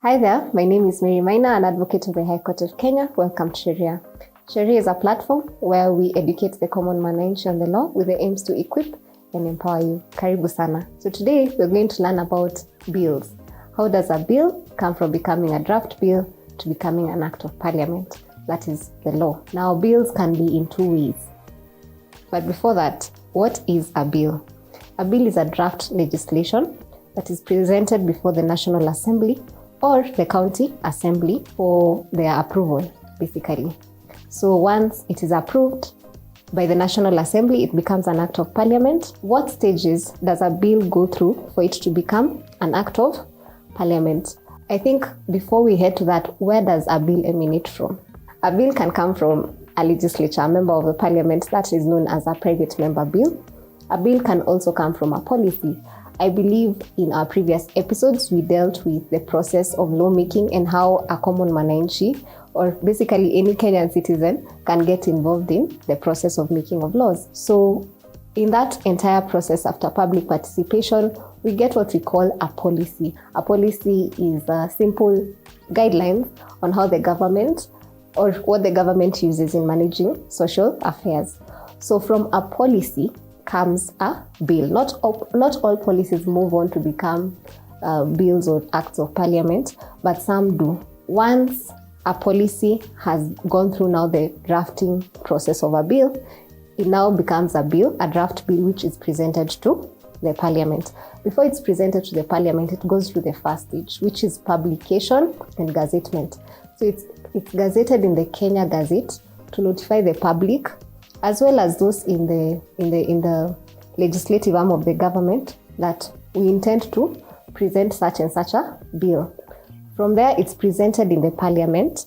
Hi there, my name is Maina, an advocate of the High Court of Kenya. Welcome to Sheria. Sheria is a platform where we educate the common mananchi on the law with the aims to equip and empower you. Karibu sana. So today we're going to learn about bills. How does a bill come from becoming a draft bill to becoming an act of parliament? That is the law. Now, bills can be in two ways. But before that, what is a bill? A bill is a draft legislation that is presented before the National Assembly or the County Assembly for their approval, basically. So once it is approved by the National Assembly, it becomes an act of parliament. What stages does a bill go through for it to become an act of parliament? I think before we head to that, where does a bill emanate from? A bill can come from a legislature, a member of the parliament, that is known as a private member bill. A bill can also come from a policy. I believe in our previous episodes, we dealt with the process of lawmaking and how a common mananchi, or basically any Kenyan citizen, can get involved in the process of making of laws. So in that entire process, after public participation, we get what we call a policy. A policy is a simple guidelines on how the government or what the government uses in managing social affairs. So from a policy comes a bill. Not all policies move on to become bills or acts of parliament, but some do. Once a policy has gone through now the drafting process of a bill, it now becomes a bill, a draft bill, which is presented to the parliament. Before it's presented to the parliament, it goes through the first stage, which is publication and gazettement. So it's gazetted in the Kenya Gazette to notify the public, as well as those in the legislative arm of the government, that we intend to present such and such a bill. From there, it's presented in the parliament.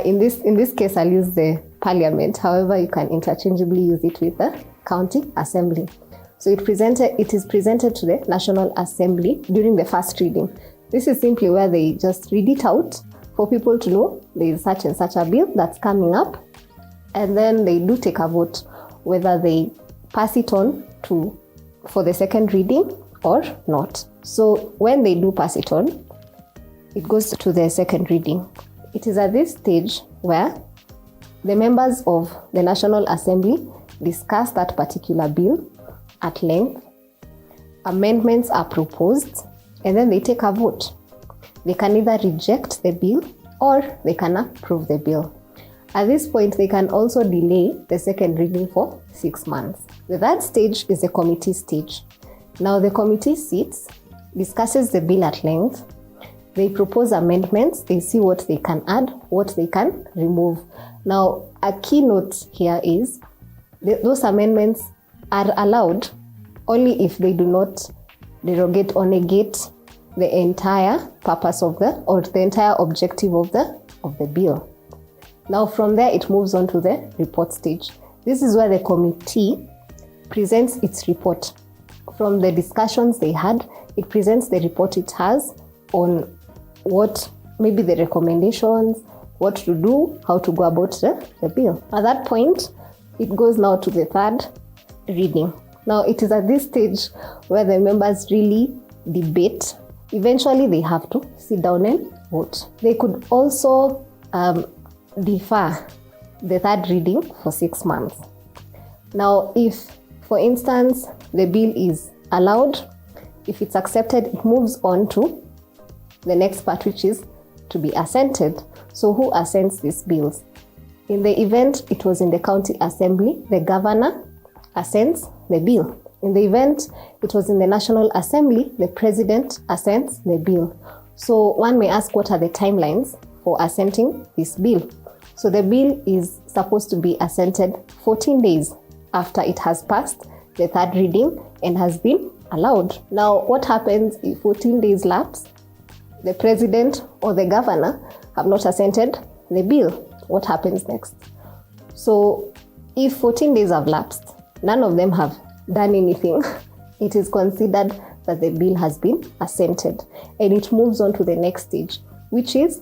In this case, I'll use the parliament. However, you can interchangeably use it with the county assembly. So it is presented to the National Assembly during the first reading. This is simply where they just read it out for people to know there is such and such a bill that's coming up. And then they do take a vote whether they pass it on for the second reading or not. So when they do pass it on, it goes to the second reading. It is at this stage where the members of the National Assembly discuss that particular bill at length. Amendments are proposed, and then they take a vote. They can either reject the bill or they can approve the bill. At this point, they can also delay the second reading for 6 months. The third stage is the committee stage. Now, the committee sits, discusses the bill at length. They propose amendments. They see what they can add, what they can remove. Now, a key note here is those amendments are allowed only if they do not derogate or negate the entire purpose of the entire objective of the bill. Now from there, it moves on to the report stage. This is where the committee presents its report. From the discussions they had, it presents the report it has on what maybe the recommendations, what to do, how to go about the bill. At that point, it goes now to the third reading. Now it is at this stage where the members really debate. Eventually, they have to sit down and vote. They could also defer the third reading for 6 months. Now, if, for instance, the bill is allowed, if it's accepted, it moves on to the next part, which is to be assented. So who assents these bills? In the event it was in the county assembly, the governor assents the bill. In the event it was in the National Assembly, the president assents the bill. So one may ask, what are the timelines for assenting this bill? So the bill is supposed to be assented 14 days after it has passed the third reading and has been allowed. Now, what happens if 14 days lapse? The president or the governor have not assented the bill. What happens next? So if 14 days have lapsed, none of them have done anything, it is considered that the bill has been assented, and it moves on to the next stage, which is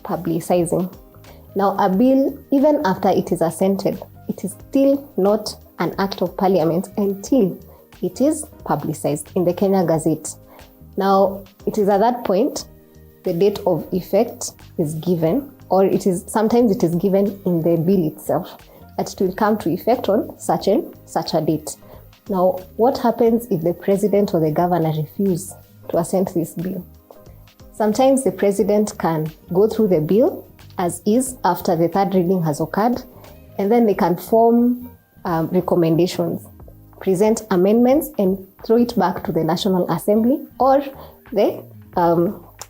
publicizing. Now, a bill, even after it is assented, it is still not an act of parliament until it is publicized in the Kenya Gazette. Now, it is at that point the date of effect is given, or sometimes it is given in the bill itself, that it will come to effect on such a date. Now, what happens if the president or the governor refuse to assent this bill? Sometimes the president can go through the bill as is after the third reading has occurred, and then they can form recommendations, present amendments, and throw it back to the National Assembly, or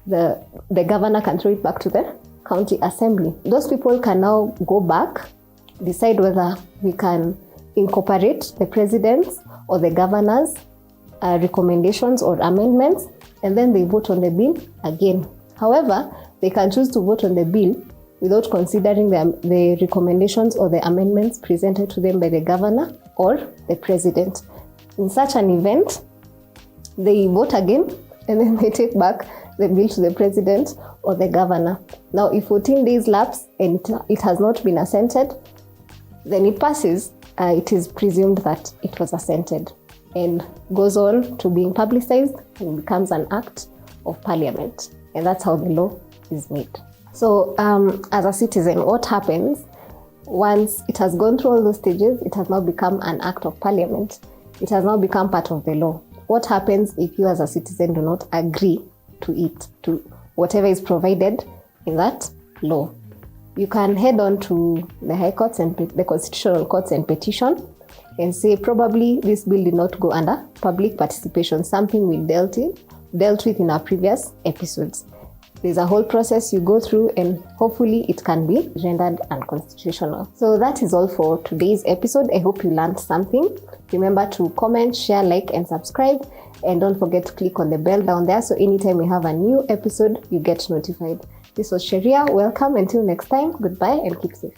the governor can throw it back to the county assembly. Those people can now go back, decide whether we can incorporate the president's or the governor's recommendations or amendments, and then they vote on the bill again. However, they can choose to vote on the bill without considering the recommendations or the amendments presented to them by the governor or the president. In such an event, they vote again, and then they take back the bill to the president or the governor. Now, if 14 days lapse and it has not been assented, then it passes. It is presumed that it was assented and goes on to being publicized and becomes an act of parliament. And that's how the law is made. So as a citizen, what happens once it has gone through all those stages? It has now become an act of parliament. It has now become part of the law. What happens if you as a citizen do not agree to it, to whatever is provided in that law? You can head on to the high courts and the constitutional courts and petition and say probably this bill did not go under public participation, something we dealt with in our previous episodes. There's a whole process you go through, and hopefully it can be rendered unconstitutional. So that is all for today's episode. I hope you learned something. Remember to comment, share, like, and subscribe. And don't forget to click on the bell down there so anytime we have a new episode, you get notified. This was Sheria. Welcome. Until next time, goodbye and keep safe.